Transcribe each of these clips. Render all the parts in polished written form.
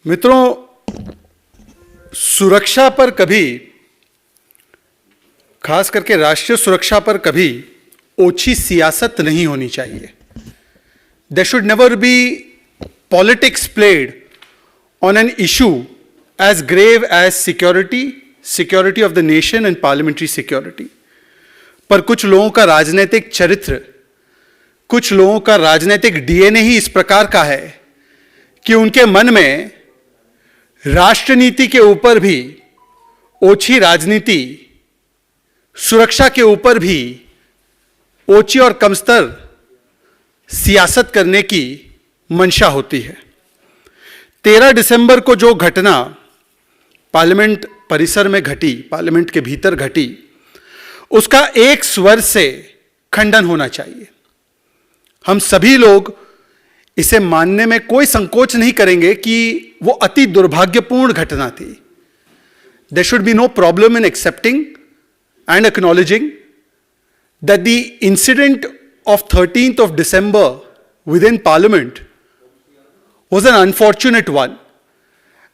मित्रों, सुरक्षा पर कभी, खास करके राष्ट्रीय सुरक्षा पर कभी ओछी सियासत नहीं होनी चाहिए. There should never be politics played on an issue as grave as security of the nation and parliamentary security. पर कुछ लोगों का राजनीतिक चरित्र, कुछ लोगों का राजनीतिक डीएनए ही इस प्रकार का है कि उनके मन में राष्ट्रनीति के ऊपर भी ओछी राजनीति, सुरक्षा के ऊपर भी ओछी और कमस्तर सियासत करने की मंशा होती है. 13 दिसंबर को जो घटना पार्लियामेंट परिसर में घटी, पार्लियामेंट के भीतर घटी, उसका एक स्वर से खंडन होना चाहिए. हम सभी लोग इसे मानने में कोई संकोच नहीं करेंगे कि वो अति दुर्भाग्यपूर्ण घटना थी. There should be no problem in accepting and acknowledging that the incident of 13th of December within Parliament was an unfortunate one,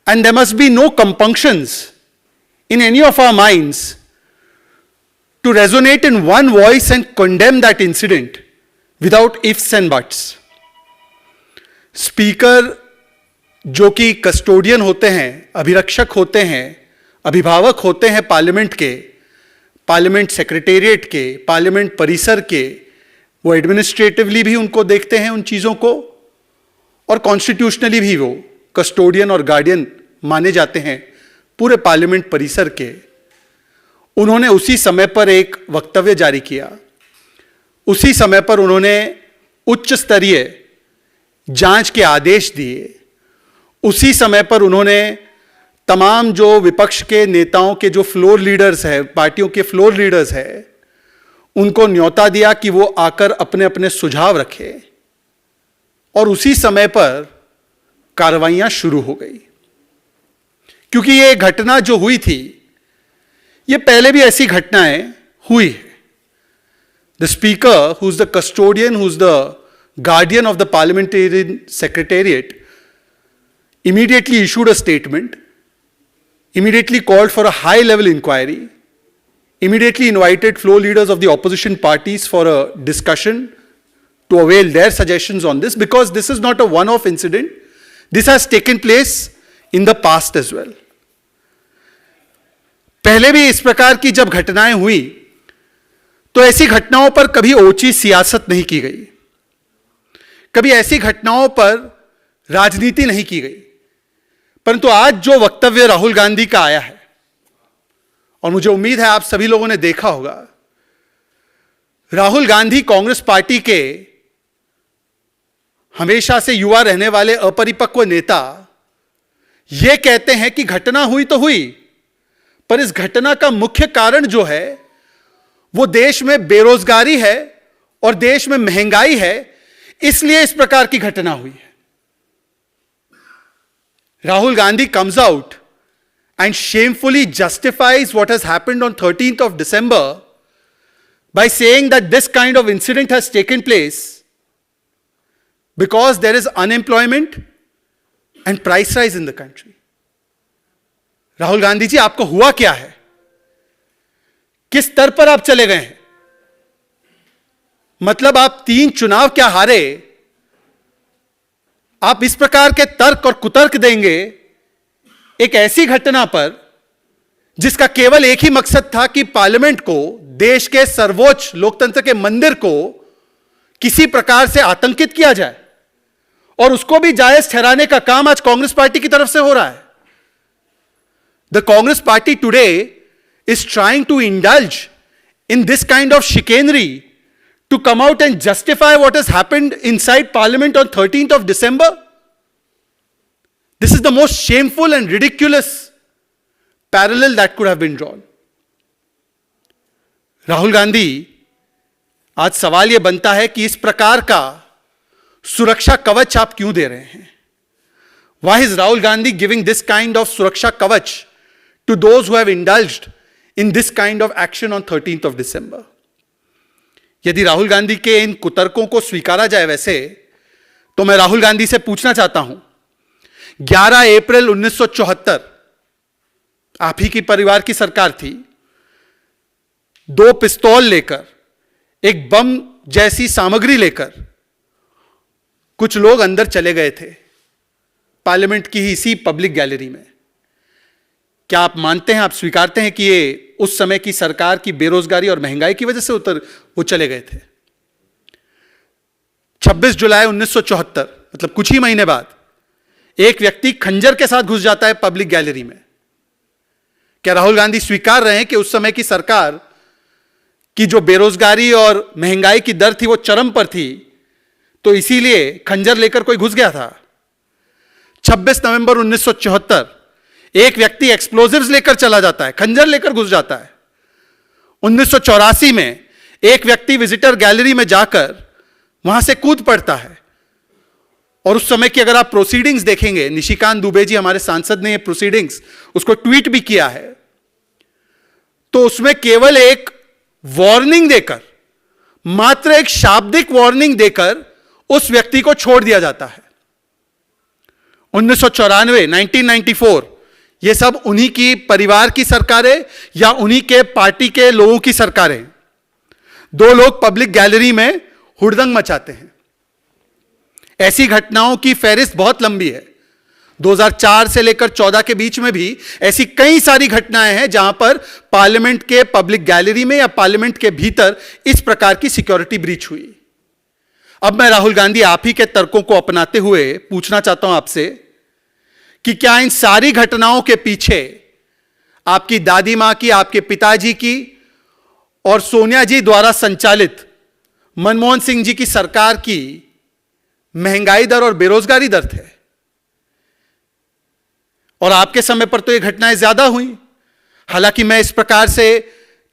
and there must be no compunctions in any of our minds to resonate in one voice and condemn that incident without ifs and buts. Speaker जो कि custodian होते हैं, अभिरक्षक होते हैं, अभिभावक होते हैं parliament के, पार्लियामेंट सेक्रेटेरिएट के, पार्लियामेंट परिसर के, वो एडमिनिस्ट्रेटिवली भी उनको देखते हैं उन चीज़ों को, और कॉन्स्टिट्यूशनली भी वो कस्टोडियन और गार्डियन माने जाते हैं पूरे पार्लियामेंट परिसर के. उन्होंने उसी समय पर एक वक्तव्य जारी किया, उसी समय पर उन्होंने उच्च स्तरीय जांच के आदेश दिए, उसी समय पर उन्होंने तमाम जो विपक्ष के नेताओं के जो फ्लोर लीडर्स हैं, पार्टियों के फ्लोर लीडर्स हैं, उनको न्योता दिया कि वो आकर अपने अपने सुझाव रखें, और उसी समय पर कार्रवाइयां शुरू हो गई. क्योंकि ये घटना जो हुई थी, ये पहले भी ऐसी घटनाएं हुई है. The speaker, who is the custodian, who is the guardian of the parliamentarian secretariat, immediately issued a statement, immediately called for a high level inquiry, immediately invited floor leaders of the opposition parties for a discussion to avail their suggestions on this, because this is not a one-off incident. This has taken place in the past as well. पहले भी इस प्रकार की जब घटनाएं हुई तो ऐसी घटनाओं पर कभी ओछी सियासत नहीं की गई, कभी ऐसी घटनाओं पर राजनीति नहीं की गई. परंतु आज जो वक्तव्य राहुल गांधी का आया है, और मुझे उम्मीद है आप सभी लोगों ने देखा होगा, राहुल गांधी कांग्रेस पार्टी के हमेशा से युवा रहने वाले अपरिपक्व नेता यह कहते हैं कि घटना हुई तो हुई, पर इस घटना का मुख्य कारण जो है वो देश में बेरोजगारी है और देश में महंगाई है, इसलिए इस प्रकार की घटना हुई है. Rahul Gandhi comes out and shamefully justifies what has happened on 13th of December by saying that this kind of incident has taken place because there is unemployment and price rise in the country. Rahul Gandhi ji, आपको हुआ क्या है? किस स्तर पर आप चले गए हैं? मतलब आप 3 चुनाव क्या हारे, आप इस प्रकार के तर्क और कुतर्क देंगे एक ऐसी घटना पर जिसका केवल एक ही मकसद था कि पार्लियामेंट को, देश के सर्वोच्च लोकतंत्र के मंदिर को किसी प्रकार से आतंकित किया जाए, और उसको भी जायज ठहराने का काम आज कांग्रेस पार्टी की तरफ से हो रहा है. The Congress party today is trying to indulge in this kind of chicanery to come out and justify what has happened inside Parliament on 13th of December. This is the most shameful and ridiculous parallel that could have been drawn. Rahul Gandhi, आज सवाल यह बनता है कि इस प्रकार का सुरक्षा कवच आप क्यों दे रहे हैं? Why is Rahul Gandhi giving this kind of सुरक्षा कवच to those who have indulged in this kind of action on 13th of December? यदि राहुल गांधी के इन कुतर्कों को स्वीकारा जाए वैसे, तो मैं राहुल गांधी से पूछना चाहता हूं 11 अप्रैल 1974, आप ही की परिवार की सरकार थी, 2 पिस्तौल लेकर, एक बम जैसी सामग्री लेकर कुछ लोग अंदर चले गए थे पार्लियामेंट की ही इसी पब्लिक गैलरी में। क्या आप मानते हैं, आप स्वीकारते हैं कि ये उस समय की सरकार की बेरोजगारी और महंगाई की वजह से वो चले गए थे? 26 जुलाई 1974, मतलब कुछ ही महीने बाद, एक व्यक्ति खंजर के साथ घुस जाता है पब्लिक गैलरी में। क्या राहुल गांधी स्वीकार रहे हैं कि उस समय की सरकार की जो बेरोजगारी और महंगाई की दर थी वो चरम पर थी, तो इसीलिए खंजर लेकर कोई घुस गया था? 26 नवंबर 1974, एक व्यक्ति एक्सप्लोजिव्स लेकर चला जाता है, खंजर लेकर घुस जाता है। 1984 में एक व्यक्ति विजिटर गैलरी में जाकर वहां से कूद पड़ता है, और उस समय की अगर आप प्रोसीडिंग्स देखेंगे, निशिकांत दुबे जी हमारे सांसद ने ये प्रोसीडिंग्स उसको ट्वीट भी किया है, तो उसमें केवल एक वार्निंग देकर, मात्र एक शाब्दिक वार्निंग देकर उस व्यक्ति को छोड़ दिया जाता है। 1994, 1994, ये सब उन्हीं की परिवार की सरकारें या उन्हीं के पार्टी के लोगों की सरकारें। 2 लोग पब्लिक गैलरी में हुड़दंग मचाते हैं। ऐसी घटनाओं की फहरिस्त बहुत लंबी है। 2004 से लेकर 14 के बीच में भी ऐसी कई सारी घटनाएं हैं जहां पर पार्लियामेंट के पब्लिक गैलरी में या पार्लियामेंट के भीतर इस प्रकार की सिक्योरिटी ब्रीच हुई। अब मैं राहुल गांधी, आप ही के तर्कों को अपनाते हुए पूछना चाहता हूं आपसे कि क्या इन सारी घटनाओं के पीछे आपकी दादी मां की, आपके पिताजी की और सोनिया जी द्वारा संचालित मनमोहन सिंह जी की सरकार की महंगाई दर और बेरोजगारी दर थे? और आपके समय पर तो ये घटनाएं ज्यादा हुई। हालांकि मैं इस प्रकार से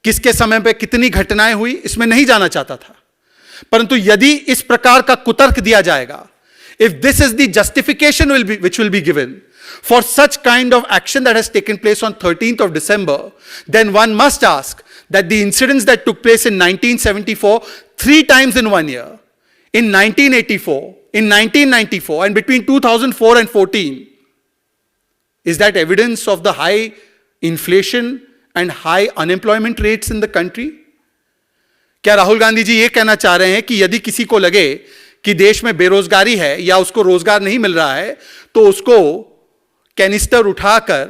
किसके समय पर कितनी घटनाएं हुई इसमें नहीं जाना चाहता था, परंतु यदि इस प्रकार का कुतर्क दिया जाएगा, if this is the justification which will be given for such kind of action that has taken place on 13th of December, then one must ask that the incidents that took place in 1974 3 times in 1 year, in 1984, in 1994, and between 2004 and 14, is that evidence of the high inflation and high unemployment rates in the country? क्या राहुल गांधी जी ये कहना चाह रहे हैं कि यदि किसी को लगे कि देश में बेरोजगारी है या उसको रोजगार नहीं मिल रहा है, तो उसको कैनिस्टर उठाकर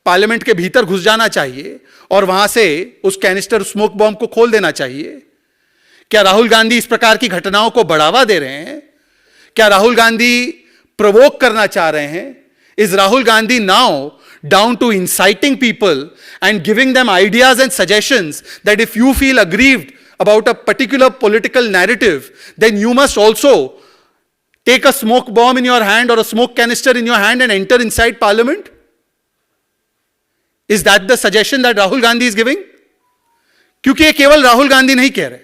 पार्लियामेंट के भीतर घुस जाना चाहिए और वहां से उस कैनिस्टर स्मोक बॉम्ब को खोल देना चाहिए? क्या राहुल गांधी इस प्रकार की घटनाओं को बढ़ावा दे रहे हैं? क्या राहुल गांधी प्रोवोक करना चाह रहे हैं? Is Rahul Gandhi now down to inciting people and giving them ideas and suggestions that if you feel aggrieved about a particular political narrative, then you must also take a smoke bomb in your hand or a smoke canister in your hand and enter inside parliament? Is that the suggestion that Rahul Gandhi is giving? क्योंकि ये केवल राहुल गांधी नहीं कह रहे।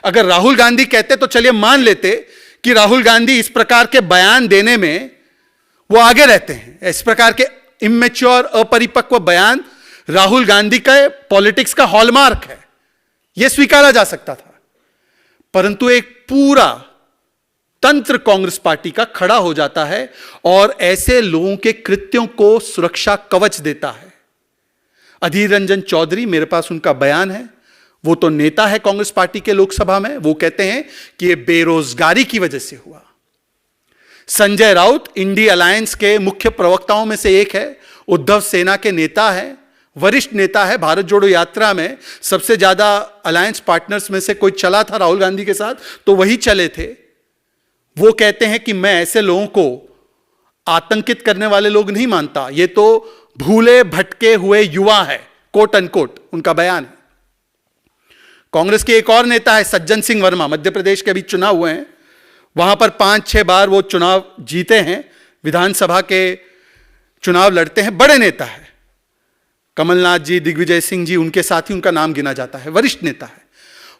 अगर राहुल गांधी कहते तो चलिए मान लेते कि राहुल गांधी इस प्रकार के बयान देने में वो आगे रहते हैं। इस प्रकार के इमेच्योर, अपरिपक्व बयान राहुल गांधी का पॉलिटिक्स का हॉलमार्क है, यह स्वीकारा जा सकता था। परंतु एक पूरा तंत्र कांग्रेस पार्टी का खड़ा हो जाता है और ऐसे लोगों के कृत्यों को सुरक्षा कवच देता है। अधीर रंजन चौधरी, मेरे पास उनका बयान है, वो तो नेता है कांग्रेस पार्टी के लोकसभा में, वो कहते हैं कि यह बेरोजगारी की वजह से हुआ। संजय राउत इंडी अलायंस के मुख्य प्रवक्ताओं में से एक है, उद्धव सेना के नेता है, वरिष्ठ नेता है। भारत जोड़ो यात्रा में सबसे ज्यादा अलायंस पार्टनर्स में से कोई चला था राहुल गांधी के साथ, तो वही चले थे। वो कहते हैं कि मैं ऐसे लोगों को आतंकित करने वाले लोग नहीं मानता, ये तो भूले भटके हुए युवा है, कोट अनकोट उनका बयान है। कांग्रेस के एक और नेता है सज्जन सिंह वर्मा, मध्य प्रदेश के अभी चुनाव हुए हैं, वहां पर 5-6 बार वो चुनाव जीते हैं, विधानसभा के चुनाव लड़ते हैं, बड़े नेता है। कमलनाथ जी, दिग्विजय सिंह जी, उनके साथ ही उनका नाम गिना जाता है, वरिष्ठ नेता है।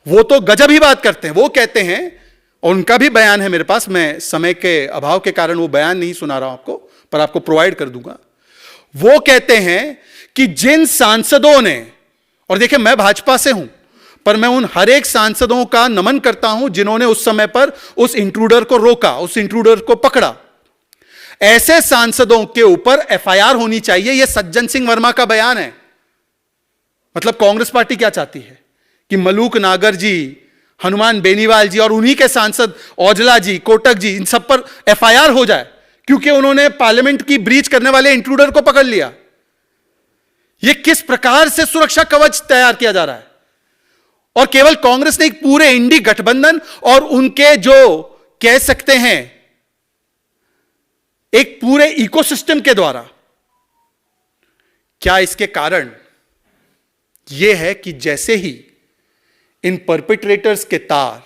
वो तो गजब ही बात करते हैं। वो कहते हैं, और उनका भी बयान है मेरे पास, मैं समय के अभाव के कारण वो बयान नहीं सुना रहा हूं आपको, पर आपको प्रोवाइड कर दूंगा। वो कहते हैं कि जिन सांसदों ने, और देखिए मैं भाजपा से हूं, पर मैं उन हर एक सांसदों का नमन करता हूं जिन्होंने उस समय पर उस इंट्रूडर को रोका, उस इंट्रूडर को पकड़ा। ऐसे सांसदों के ऊपर एफआईआर होनी चाहिए। यह सज्जन सिंह वर्मा का बयान है। मतलब कांग्रेस पार्टी क्या चाहती है कि मलूक नागर जी, हनुमान बेनीवाल जी और उन्हीं के सांसद औजला जी, कोटक जी, इन सब पर एफआईआर हो जाए क्योंकि उन्होंने पार्लियामेंट की ब्रीच करने वाले इंट्रूडर को पकड़ लिया। यह किस प्रकार से सुरक्षा कवच तैयार किया जा रहा है? और केवल कांग्रेस नहीं, पूरे इंडी गठबंधन और उनके जो कह सकते हैं एक पूरे इकोसिस्टम के द्वारा। क्या इसके कारण यह है कि जैसे ही इन परपिट्रेटर्स के तार,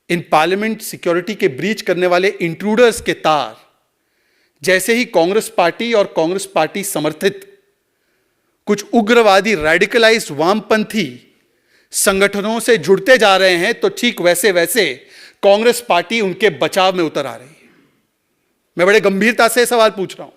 इन पार्लियामेंट सिक्योरिटी के ब्रीच करने वाले इंट्रूडर्स के तार, जैसे ही कांग्रेस पार्टी और कांग्रेस पार्टी समर्थित कुछ उग्रवादी रेडिकलाइज्ड वामपंथी संगठनों से जुड़ते जा रहे हैं, तो ठीक वैसे वैसे कांग्रेस पार्टी उनके बचाव में उतर आ रही है। मैं बड़े गंभीरता से सवाल पूछ रहा हूं।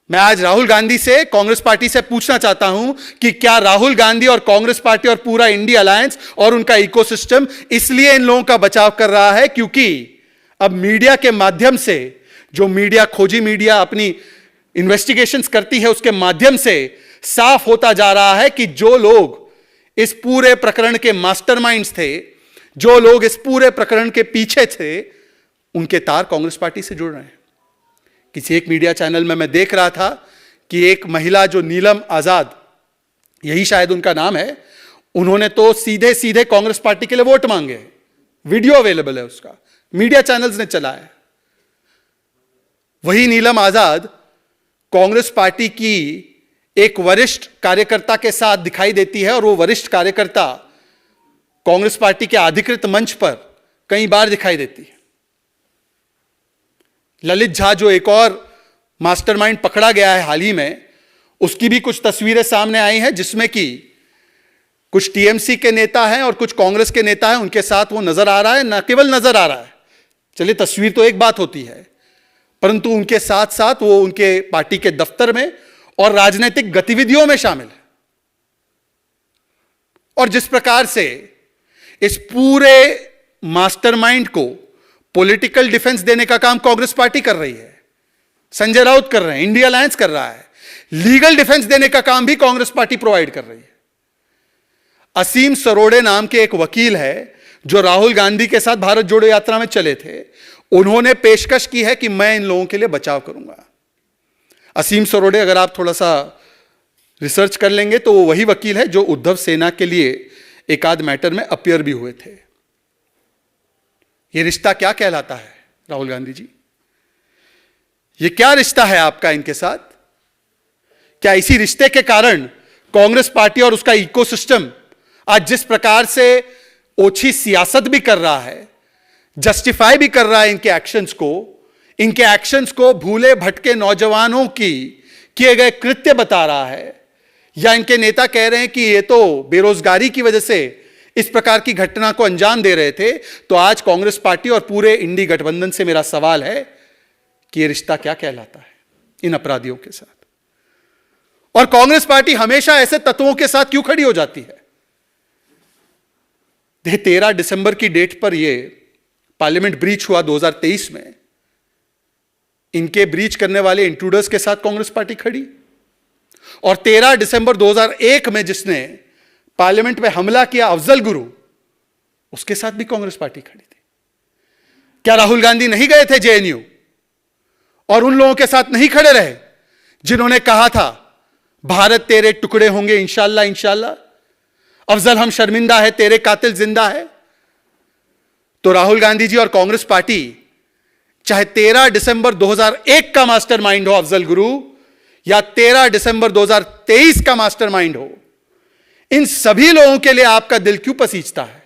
मैं आज राहुल गांधी से, कांग्रेस पार्टी से पूछना चाहता हूं कि क्या राहुल गांधी और कांग्रेस पार्टी और पूरा इंडिया अलायंस और उनका इकोसिस्टम इसलिए इन लोगों का बचाव कर रहा है क्योंकि अब मीडिया के माध्यम से, जो मीडिया, खोजी मीडिया अपनी इन्वेस्टिगेशंस करती है, उसके माध्यम से साफ होता जा रहा है कि जो लोग इस पूरे प्रकरण के मास्टरमाइंड्स थे, जो लोग इस पूरे प्रकरण के पीछे थे, उनके तार कांग्रेस पार्टी से जुड़ रहे हैं। किसी एक मीडिया चैनल में मैं देख रहा था कि एक महिला जो नीलम आजाद, यही शायद उनका नाम है, उन्होंने तो सीधे सीधे कांग्रेस पार्टी के लिए वोट मांगे। वीडियो अवेलेबल है उसका, मीडिया चैनल्स ने चलाया। वही नीलम आजाद कांग्रेस पार्टी की एक वरिष्ठ कार्यकर्ता के साथ दिखाई देती है और वो वरिष्ठ कार्यकर्ता कांग्रेस पार्टी के अधिकृत मंच पर कई बार दिखाई देती है। ललित झा, जो एक और मास्टरमाइंड पकड़ा गया है हाल ही में, उसकी भी कुछ तस्वीरें सामने आई हैं जिसमें कि कुछ टीएमसी के नेता हैं और कुछ कांग्रेस के नेता हैं, उनके साथ वो नजर आ रहा है। न केवल नजर आ रहा है, चलिए तस्वीर तो एक बात होती है, परंतु उनके साथ साथ वो उनके पार्टी के दफ्तर में और राजनीतिक गतिविधियों में शामिल है। और जिस प्रकार से इस पूरे मास्टरमाइंड को पॉलिटिकल डिफेंस देने का काम कांग्रेस पार्टी कर रही है, संजय राउत कर रहे हैं, इंडिया अलायंस कर रहा है, लीगल डिफेंस देने का काम भी कांग्रेस पार्टी प्रोवाइड कर रही है। असीम सरोड़े नाम के एक वकील है जो राहुल गांधी के साथ भारत जोड़ो यात्रा में चले थे। उन्होंने पेशकश की है कि मैं इन लोगों के लिए बचाव करूंगा। असीम सरोड़े, अगर आप थोड़ा सा रिसर्च कर लेंगे तो वो वही वकील है जो उद्धव सेना के लिए एक आध मैटर में अपीयर भी हुए थे। ये रिश्ता क्या कहलाता है राहुल गांधी जी? ये क्या रिश्ता है आपका इनके साथ? क्या इसी रिश्ते के कारण कांग्रेस पार्टी और उसका इकोसिस्टम आज जिस प्रकार से ओछी सियासत भी कर रहा है, जस्टिफाई भी कर रहा है इनके एक्शंस को भूले भटके नौजवानों की किए गए कृत्य बता रहा है, या इनके नेता कह रहे हैं कि ये तो बेरोजगारी की वजह से इस प्रकार की घटना को अंजाम दे रहे थे, तो आज कांग्रेस पार्टी और पूरे इंडी गठबंधन से मेरा सवाल है कि ये रिश्ता क्या कहलाता है इन अपराधियों के साथ? और कांग्रेस पार्टी हमेशा ऐसे तत्वों के साथ क्यों खड़ी हो जाती है? 13 दिसंबर की डेट पर यह पार्लियामेंट ब्रीच हुआ 2023 में। इनके ब्रीच करने वाले इंट्रूडर्स के साथ कांग्रेस पार्टी खड़ी, और 13 दिसंबर 2001 में जिसने पार्लियामेंट में हमला किया अफजल गुरु, उसके साथ भी कांग्रेस पार्टी खड़ी थी। क्या राहुल गांधी नहीं गए थे जेएनयू और उन लोगों के साथ नहीं खड़े रहे जिन्होंने कहा था भारत तेरे टुकड़े होंगे इंशाल्लाह इंशाल्लाह, अफजल हम शर्मिंदा है, तेरे कातिल जिंदा है? तो राहुल गांधी जी और कांग्रेस पार्टी, चाहे 13 दिसंबर 2001 का मास्टरमाइंड हो अफजल गुरु, या 13 दिसंबर 2023 का मास्टरमाइंड हो, इन सभी लोगों के लिए आपका दिल क्यों पसीजता है?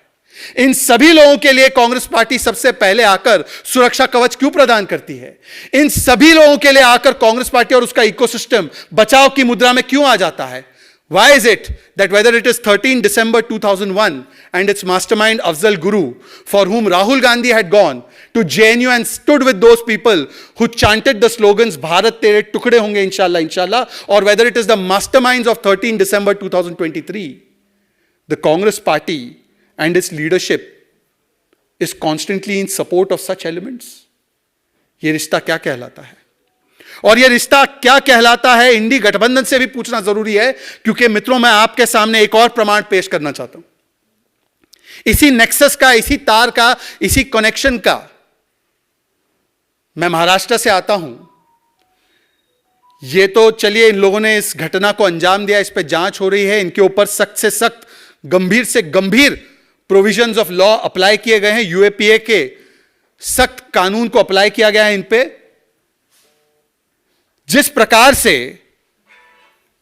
इन सभी लोगों के लिए कांग्रेस पार्टी सबसे पहले आकर सुरक्षा कवच क्यों प्रदान करती है? इन सभी लोगों के लिए आकर कांग्रेस पार्टी और उसका इकोसिस्टम बचाव की मुद्रा में क्यों आ जाता है? Why is it that whether it is 13 December 2001 and its mastermind Afzal Guru, for whom Rahul Gandhi had gone to JNU and stood with those people who chanted the slogans Bharat Tere Tukde Honge Inshallah Inshallah, or whether it is the masterminds of 13 December 2023, the Congress party and its leadership is constantly in support of such elements. ये रिश्ता क्या कहलाता है? और ये रिश्ता क्या कहलाता है इंडी गठबंधन से भी पूछना जरूरी है, क्योंकि मित्रों मैं आपके सामने एक और प्रमाण पेश करना चाहता हूं, इसी नेक्सस का, इसी तार का, इसी कनेक्शन का। मैं महाराष्ट्र से आता हूं। ये तो चलिए इन लोगों ने इस घटना को अंजाम दिया, इस पे जांच हो रही है, इनके ऊपर सख्त से सख्त, गंभीर से गंभीर प्रोविजंस ऑफ लॉ अप्लाई किए गए हैं, यूएपीए के सख्त कानून को अप्लाई किया गया है इन पे। जिस प्रकार से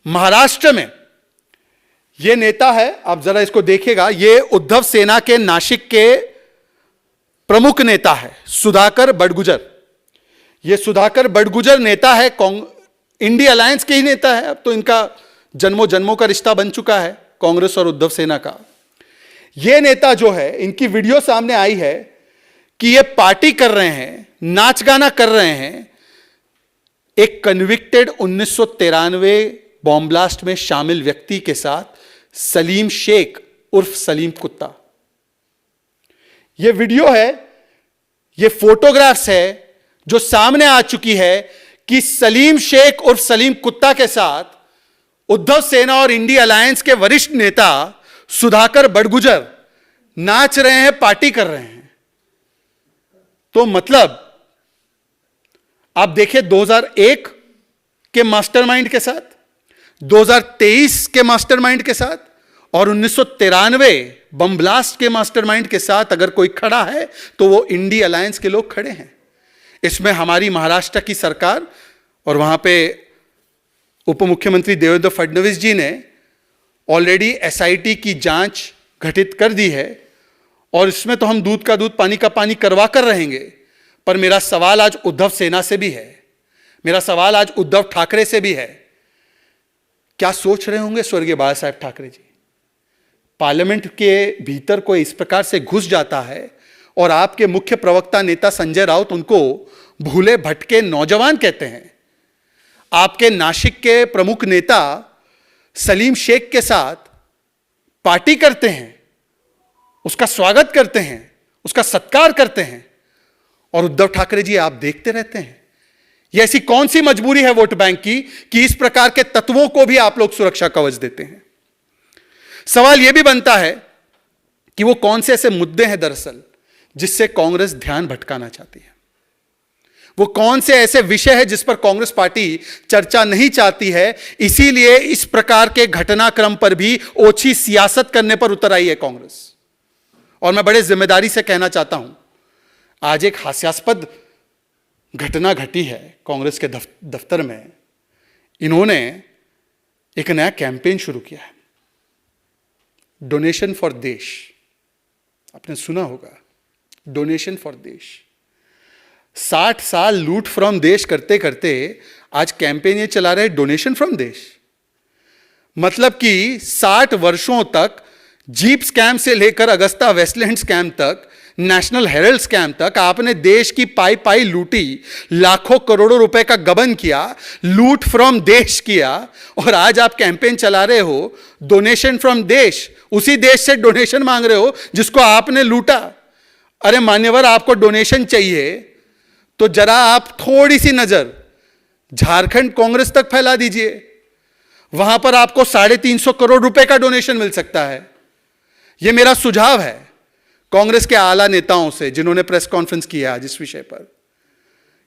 महाराष्ट्र में यह नेता है, आप जरा इसको देखिएगा, यह उद्धव सेना के नासिक के प्रमुख नेता है सुधाकर बड़गुजर। यह सुधाकर बड़गुजर नेता है, इंडी अलायंस के ही नेता है। अब तो इनका जन्मों जन्मों का रिश्ता बन चुका है कांग्रेस और उद्धव सेना का। यह नेता जो है, इनकी वीडियो सामने आई है कि ये पार्टी कर रहे हैं, नाच गाना कर रहे हैं एक कन्विक्टेड 1993 बॉम्ब ब्लास्ट में शामिल व्यक्ति के साथ, सलीम शेख उर्फ सलीम कुत्ता। यह वीडियो है, यह फोटोग्राफ्स है जो सामने आ चुकी है कि सलीम शेख उर्फ सलीम कुत्ता के साथ उद्धव सेना और इंडी अलायंस के वरिष्ठ नेता सुधाकर बड़गुजर नाच रहे हैं, पार्टी कर रहे हैं। तो मतलब आप देखिए 2001 के मास्टरमाइंड के साथ, 2023 के मास्टरमाइंड के साथ और 1993 बम ब्लास्ट के मास्टरमाइंड के साथ अगर कोई खड़ा है तो वो इंडी अलायंस के लोग खड़े हैं। इसमें हमारी महाराष्ट्र की सरकार और वहां पे उप मुख्यमंत्री देवेंद्र फडणवीस जी ने ऑलरेडी एसआईटी की जांच गठित कर दी है और इसमें तो हम दूध का दूध पानी का पानी करवा कर रहेंगे। पर मेरा सवाल आज उद्धव सेना से भी है, मेरा सवाल आज उद्धव ठाकरे से भी है। क्या सोच रहे होंगे स्वर्गीय बाला साहेब ठाकरे जी? पार्लियामेंट के भीतर कोई इस प्रकार से घुस जाता है और आपके मुख्य प्रवक्ता नेता संजय राउत उनको भूले भटके नौजवान कहते हैं। आपके नासिक के प्रमुख नेता सलीम शेख के साथ पार्टी करते हैं, उसका स्वागत करते हैं, उसका सत्कार करते हैं और उद्धव ठाकरे जी आप देखते रहते हैं। यह ऐसी कौन सी मजबूरी है वोट बैंक की कि इस प्रकार के तत्वों को भी आप लोग सुरक्षा कवच देते हैं? सवाल यह भी बनता है कि वो कौन से ऐसे मुद्दे हैं दरअसल जिससे कांग्रेस ध्यान भटकाना चाहती है। वो कौन से ऐसे विषय है जिस पर कांग्रेस पार्टी चर्चा नहीं चाहती है, इसीलिए इस प्रकार के घटनाक्रम पर भी ओछी सियासत करने पर उतर आई है कांग्रेस। और मैं बड़े जिम्मेदारी से कहना चाहता हूं, आज एक हास्यास्पद घटना घटी है कांग्रेस के दफ्तर में। इन्होंने एक नया कैंपेन शुरू किया है, डोनेशन फॉर देश। आपने सुना होगा, डोनेशन फॉर देश। 60 साल लूट फ्रॉम देश करते करते आज कैंपेन ये चला रहे डोनेशन फ्रॉम देश। मतलब कि 60 वर्षों तक जीप स्कैम से लेकर अगस्ता वेस्टलैंड स्कैम तक, नेशनल हेरल्ड स्कैम तक आपने देश की पाई पाई लूटी, लाखों करोड़ों रुपए का गबन किया, लूट फ्रॉम देश किया और आज आप कैंपेन चला रहे हो डोनेशन फ्रॉम देश। उसी देश से डोनेशन मांग रहे हो जिसको आपने लूटा। अरे मान्यवर, आपको डोनेशन चाहिए तो जरा आप थोड़ी सी नजर झारखंड कांग्रेस तक फैला दीजिए, वहां पर आपको 350 करोड़ रुपए का डोनेशन मिल सकता है। यह मेरा सुझाव है कांग्रेस के आला नेताओं से जिन्होंने प्रेस कॉन्फ्रेंस किया आज इस विषय पर।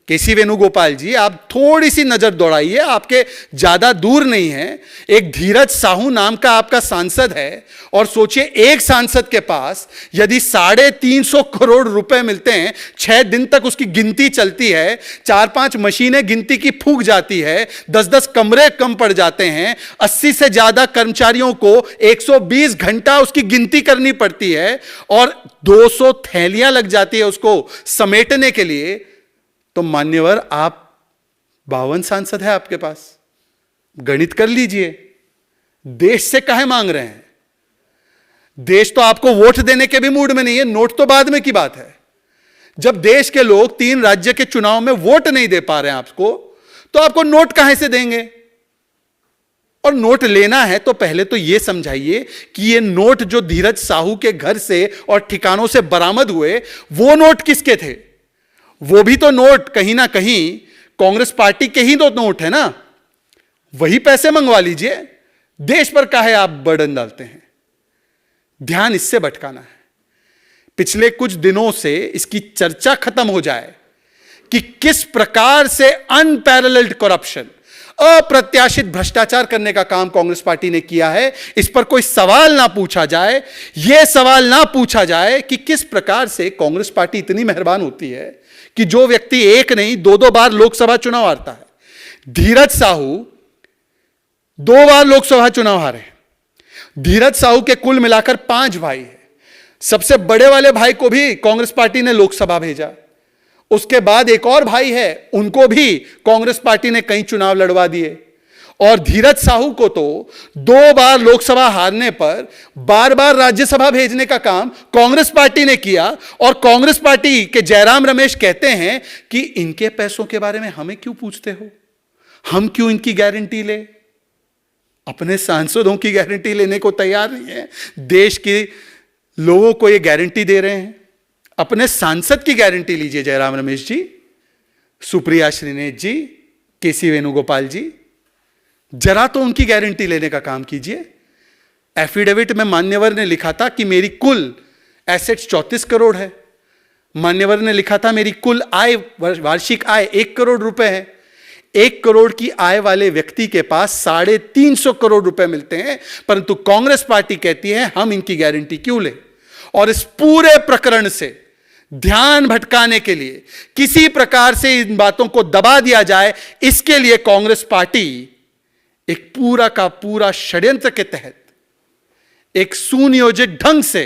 केसी वेणुगोपाल जी, आप थोड़ी सी नजर दौड़ाइए, आपके ज्यादा दूर नहीं है। एक धीरज साहू नाम का आपका सांसद है और सोचिए एक सांसद के पास यदि 350 करोड़ रुपए मिलते हैं, 6 दिन तक उसकी गिनती चलती है, 4-5 मशीनें गिनती की फूक जाती है, 10-10 कमरे कम पड़ जाते हैं, 80 से ज्यादा कर्मचारियों को 120 घंटा उसकी गिनती करनी पड़ती है और 200 थैलियां लग जाती है उसको समेटने के लिए। तो मान्यवर, आप 52 सांसद है आपके पास, गणित कर लीजिए। देश से काहे मांग रहे हैं? देश तो आपको वोट देने के भी मूड में नहीं है, नोट तो बाद में की बात है। जब देश के लोग 3 राज्य के चुनाव में वोट नहीं दे पा रहे हैं आपको, तो आपको नोट कहां से देंगे? और नोट लेना है तो पहले तो यह समझाइए कि ये नोट जो धीरज साहू के घर से और ठिकानों से बरामद हुए, वो नोट किसके थे? वो भी तो नोट कहीं ना कहीं कांग्रेस पार्टी के ही तो नोट है ना, वही पैसे मंगवा लीजिए। देश पर काहे आप बर्डन डालते हैं? ध्यान इससे भटकाना है। पिछले कुछ दिनों से इसकी चर्चा खत्म हो जाए कि किस प्रकार से अनपैरेलल्ड करप्शन, अप्रत्याशित भ्रष्टाचार करने का काम कांग्रेस पार्टी ने किया है। इस पर कोई सवाल ना पूछा जाए, यह सवाल ना पूछा जाए कि किस प्रकार से कांग्रेस पार्टी इतनी मेहरबान होती है कि जो व्यक्ति एक नहीं दो दो बार लोकसभा चुनाव हारता है। धीरज साहू 2 बार लोकसभा चुनाव हारे। धीरज साहू के कुल मिलाकर 5 भाई हैं। सबसे बड़े वाले भाई को भी कांग्रेस पार्टी ने लोकसभा भेजा। उसके बाद एक और भाई है, उनको भी कांग्रेस पार्टी ने कई चुनाव लड़वा दिए। और धीरज साहू को तो 2 बार लोकसभा हारने पर बार बार राज्यसभा भेजने का काम कांग्रेस पार्टी ने किया। और कांग्रेस पार्टी के जयराम रमेश कहते हैं कि इनके पैसों के बारे में हमें क्यों पूछते हो, हम क्यों इनकी गारंटी ले? अपने सांसदों की गारंटी लेने को तैयार नहीं है। देश के लोगों को ये गारंटी दे रहे हैं। अपने सांसद की गारंटी लीजिए जयराम रमेश जी, सुप्रिया श्रीनेत जी, केसी वेणुगोपाल जी, जरा तो उनकी गारंटी लेने का काम कीजिए। एफिडेविट में मान्यवर ने लिखा था कि मेरी कुल एसेट्स 34 करोड़ है। मान्यवर ने लिखा था मेरी कुल आय, वार्षिक आय 1 करोड़ रुपए है। 1 करोड़ की आय वाले व्यक्ति के पास 350 करोड़ रुपए मिलते हैं, परंतु कांग्रेस पार्टी कहती है हम इनकी गारंटी क्यों ले? और इस पूरे प्रकरण से ध्यान भटकाने के लिए, किसी प्रकार से इन बातों को दबा दिया जाए, इसके लिए कांग्रेस पार्टी एक पूरा का पूरा षड्यंत्र के तहत एक सुनियोजित ढंग से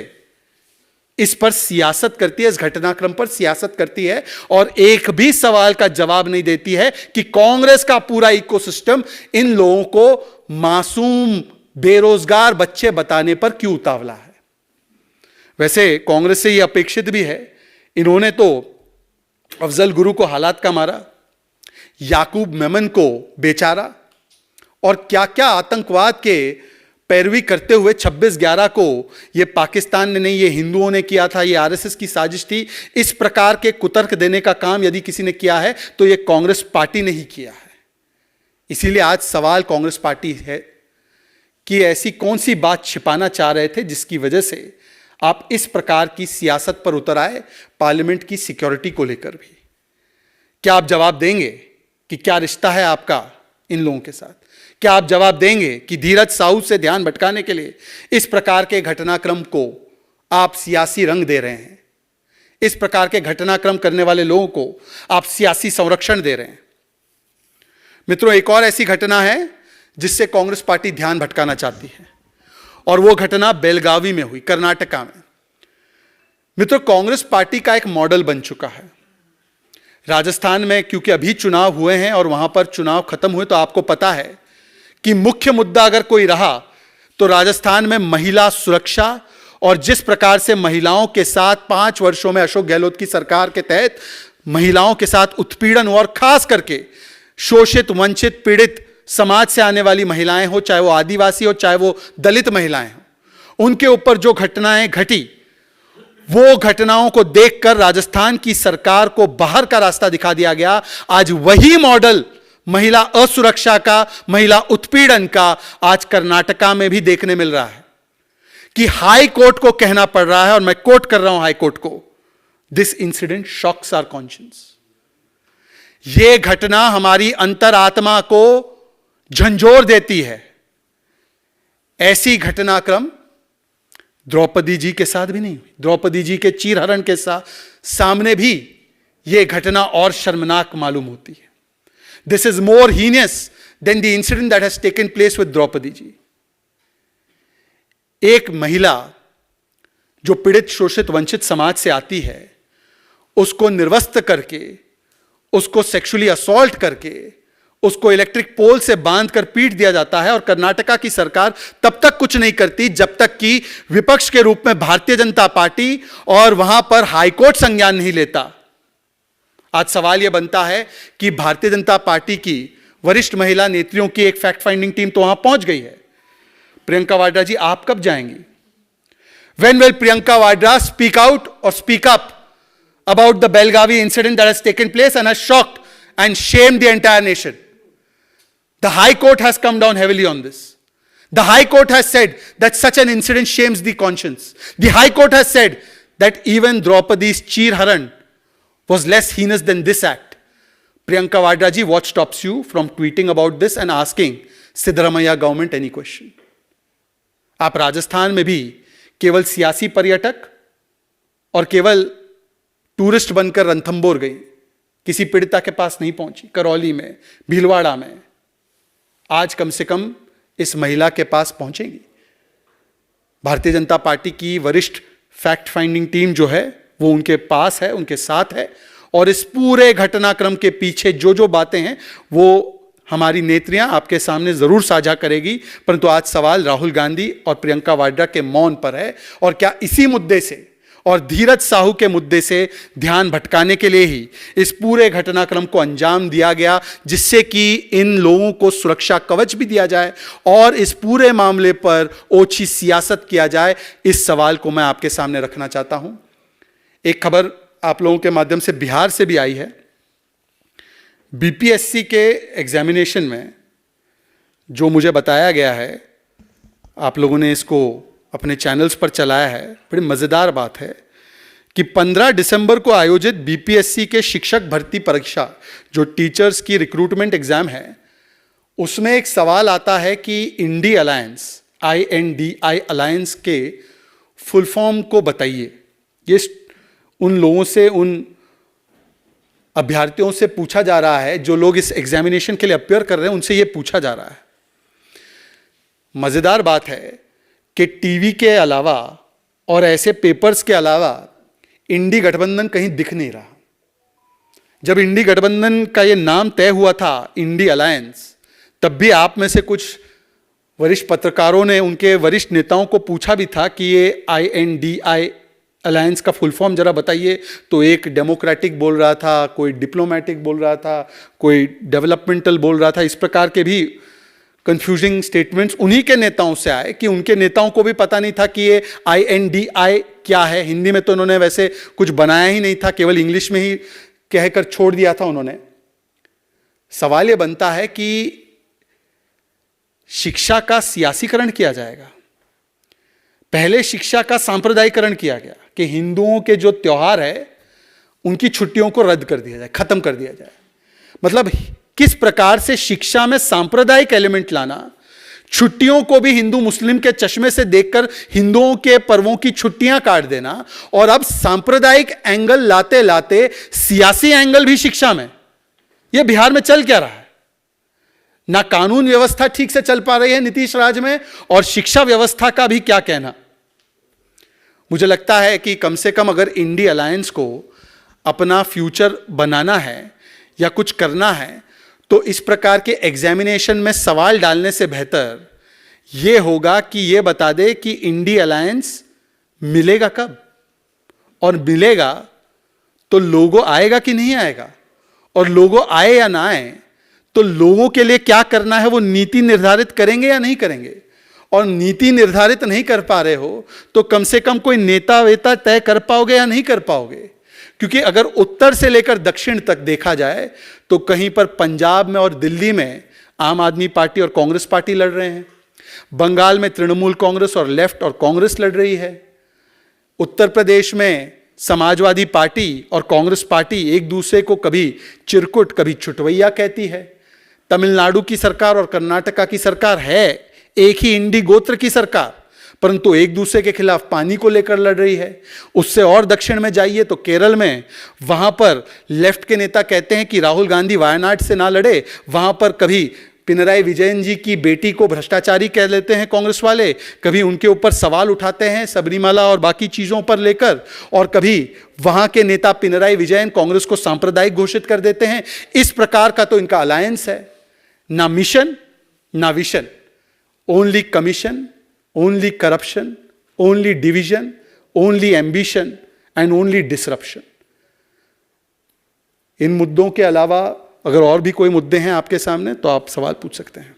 इस पर सियासत करती है, इस घटनाक्रम पर सियासत करती है और एक भी सवाल का जवाब नहीं देती है कि कांग्रेस का पूरा इकोसिस्टम इन लोगों को मासूम बेरोजगार बच्चे बताने पर क्यों उतावला है। वैसे कांग्रेस से यह अपेक्षित भी है। इन्होंने तो अफजल गुरु को हालात का मारा, याकूब मेमन को बेचारा, और क्या क्या आतंकवाद के पैरवी करते हुए 26/11 को ये पाकिस्तान ने नहीं, ये हिंदुओं ने किया था, ये आरएसएस की साजिश थी। इस प्रकार के कुतर्क देने का काम यदि किसी ने किया है तो ये कांग्रेस पार्टी ने ही किया है। इसीलिए आज सवाल कांग्रेस पार्टी है कि ऐसी कौन सी बात छिपाना चाह रहे थे जिसकी वजह से आप इस प्रकार की सियासत पर उतर आए, पार्लियामेंट की सिक्योरिटी को लेकर भी। क्या आप जवाब देंगे कि क्या रिश्ता है आपका इन लोगों के साथ? क्या आप जवाब देंगे कि धीरज साहू से ध्यान भटकाने के लिए इस प्रकार के घटनाक्रम को आप सियासी रंग दे रहे हैं? इस प्रकार के घटनाक्रम करने वाले लोगों को आप सियासी संरक्षण दे रहे हैं? मित्रों, एक और ऐसी घटना है जिससे कांग्रेस पार्टी ध्यान भटकाना चाहती है और वो घटना बेलगावी में हुई, कर्नाटका में। मित्रों, कांग्रेस पार्टी का एक मॉडल बन चुका है। राजस्थान में क्योंकि अभी चुनाव हुए हैं और वहां पर चुनाव खत्म हुए, तो आपको पता है कि मुख्य मुद्दा अगर कोई रहा तो राजस्थान में महिला सुरक्षा, और जिस प्रकार से महिलाओं के साथ 5 वर्षों में अशोक गहलोत की सरकार के तहत महिलाओं के साथ उत्पीड़न हुआ, और खास करके शोषित, वंचित, पीड़ित समाज से आने वाली महिलाएं हो, चाहे वो आदिवासी हो, चाहे वो दलित महिलाएं हो, उनके ऊपर जो घटनाएं घटी, वो घटनाओं को देखकर राजस्थान की सरकार को बाहर का रास्ता दिखा दिया गया। आज वही मॉडल महिला असुरक्षा का, महिला उत्पीड़न का आज कर्नाटका में भी देखने मिल रहा है कि हाई कोर्ट को कहना पड़ रहा है, और मैं कोट कर रहा हूं हाई कोर्ट को, this incident shocks our conscience. यह घटना हमारी अंतरात्मा को झंझोर देती है। ऐसी घटनाक्रम द्रौपदी जी के साथ भी नहीं हुई। द्रौपदी जी के चीरहरण के सामने भी यह घटना और शर्मनाक मालूम होती है। This is more heinous than the incident that has taken place with Draupadi ji. एक महिला जो पीड़ित, शोषित, वंचित समाज से आती है, उसको निर्वस्त्र करके, उसको सेक्सुअली असॉल्ट करके, उसको इलेक्ट्रिक पोल से बांधकर पीट दिया जाता है, और कर्नाटका की सरकार तब तक कुछ नहीं करती जब तक कि विपक्ष के रूप में भारतीय जनता पार्टी और वहां पर हाईकोर्ट संज्ञान नहीं लेता। आज सवाल यह बनता है कि भारतीय जनता पार्टी की वरिष्ठ महिला नेत्रियों की एक फैक्ट फाइंडिंग टीम तो वहां पहुंच गई है। प्रियंका वाड्रा जी, आप कब जाएंगी? When will Priyanka Vadra speak out और speak up about the Belgavi incident that has taken place and has shocked and shamed the entire nation. The High Court has come down heavily on this. The High Court has said that such an incident shames the conscience. The High Court has said that even Draupadi's Chirharan was less heinous than this act. Priyanka Vadra ji, what stops you from tweeting about this and asking Siddaramaiah government any question? आप राजस्थान में भी केवल सियासी पर्यटक और केवल tourist बनकर रणथंबोर गई, किसी पीड़िता के पास नहीं पहुंची। करौली में, भीलवाड़ा में, आज कम से कम इस महिला के पास पहुंचेंगी। भारतीय जनता पार्टी की वरिष्ठ फैक्ट फाइंडिंग टीम जो है वो उनके पास है, उनके साथ है, और इस पूरे घटनाक्रम के पीछे जो जो बातें हैं वो हमारी नेत्रियां आपके सामने जरूर साझा करेगी। परंतु आज सवाल राहुल गांधी और प्रियंका वाड्रा के मौन पर है, और क्या इसी मुद्दे से और धीरज साहू के मुद्दे से ध्यान भटकाने के लिए ही इस पूरे घटनाक्रम को अंजाम दिया गया, जिससे कि इन लोगों को सुरक्षा कवच भी दिया जाए और इस पूरे मामले पर ओछी सियासत किया जाए? इस सवाल को मैं आपके सामने रखना चाहता हूं। एक खबर आप लोगों के माध्यम से बिहार से भी आई है। बीपीएससी के एग्जामिनेशन में जो मुझे बताया गया है, आप लोगों ने इसको अपने चैनल्स पर चलाया है, बड़ी मज़ेदार बात है कि 15 दिसंबर को आयोजित बीपीएससी के शिक्षक भर्ती परीक्षा, जो टीचर्स की रिक्रूटमेंट एग्जाम है, उसमें एक सवाल आता है कि इंडी अलायंस, INDI अलायंस के फुल फॉर्म को बताइए। ये उन लोगों से, उन अभ्यर्थियों से पूछा जा रहा है जो लोग इस एग्जामिनेशन के लिए अपियर कर रहे हैं, उनसे ये पूछा जा रहा है। मज़ेदार बात है कि टीवी के अलावा और ऐसे पेपर्स के अलावा इंडी गठबंधन कहीं दिख नहीं रहा। जब इंडी गठबंधन का ये नाम तय हुआ था, इंडी अलायंस, तब भी आप में से कुछ वरिष्ठ पत्रकारों ने उनके वरिष्ठ नेताओं को पूछा भी था कि ये INDI अलायंस का फुल फॉर्म जरा बताइए। तो एक डेमोक्रेटिक बोल रहा था, कोई डिप्लोमेटिक बोल रहा था, कोई डेवलपमेंटल बोल रहा था। इस प्रकार के भी कंफ्यूजिंग स्टेटमेंट्स उन्हीं के नेताओं से आए कि उनके नेताओं को भी पता नहीं था कि ये INDI क्या है। हिंदी में तो उन्होंने वैसे कुछ बनाया ही नहीं था, केवल इंग्लिश में ही कहकर छोड़ दिया था उन्होंने। सवाल ये बनता है कि शिक्षा का सियासीकरण किया जाएगा। पहले शिक्षा का सांप्रदायिकरण किया गया कि हिंदुओं के जो त्योहार है उनकी छुट्टियों को रद्द कर दिया जाए, खत्म कर दिया जाए। मतलब किस प्रकार से शिक्षा में सांप्रदायिक एलिमेंट लाना, छुट्टियों को भी हिंदू मुस्लिम के चश्मे से देखकर हिंदुओं के पर्वों की छुट्टियां काट देना, और अब सांप्रदायिक एंगल लाते लाते सियासी एंगल भी शिक्षा में। यह बिहार में चल क्या रहा है? ना कानून व्यवस्था ठीक से चल पा रही है नीतीश राज में, और शिक्षा व्यवस्था का भी क्या कहना। मुझे लगता है कि कम से कम अगर इंडी अलायंस को अपना फ्यूचर बनाना है या कुछ करना है, तो इस प्रकार के एग्जामिनेशन में सवाल डालने से बेहतर यह होगा कि यह बता दे कि इंडी अलायंस मिलेगा कब, और मिलेगा तो लोगो आएगा कि नहीं आएगा, और लोगो आए या ना आए तो लोगों के लिए क्या करना है वो नीति निर्धारित करेंगे या नहीं करेंगे। और नीति निर्धारित नहीं कर पा रहे हो तो कम से कम कोई नेता वेता तय कर पाओगे या नहीं कर पाओगे। क्योंकि अगर उत्तर से लेकर दक्षिण तक देखा जाए तो कहीं पर पंजाब में और दिल्ली में आम आदमी पार्टी और कांग्रेस पार्टी लड़ रहे हैं, बंगाल में तृणमूल कांग्रेस और लेफ्ट और कांग्रेस लड़ रही है, उत्तर प्रदेश में समाजवादी पार्टी और कांग्रेस पार्टी एक दूसरे को कभी चिरकुट कभी छुटवैया कहती है, तमिलनाडु की सरकार और कर्नाटका की सरकार है एक ही इंडी गोत्र की सरकार, परंतु एक दूसरे के खिलाफ पानी को लेकर लड़ रही है। उससे और दक्षिण में जाइए तो केरल में, वहां पर लेफ्ट के नेता कहते हैं कि राहुल गांधी वायनाड से ना लड़े, वहां पर कभी पिनराई विजयन जी की बेटी को भ्रष्टाचारी कह लेते हैं कांग्रेस वाले, कभी उनके ऊपर सवाल उठाते हैं सबरीमाला और बाकी चीज़ों पर लेकर, और कभी वहां के नेता पिनराई विजयन कांग्रेस को सांप्रदायिक घोषित कर देते हैं। इस प्रकार का तो इनका अलायंस है, ना मिशन ना vision, only commission, only corruption, only division, only ambition and only disruption. इन मुद्दों के अलावा अगर और भी कोई मुद्दे हैं आपके सामने तो आप सवाल पूछ सकते हैं।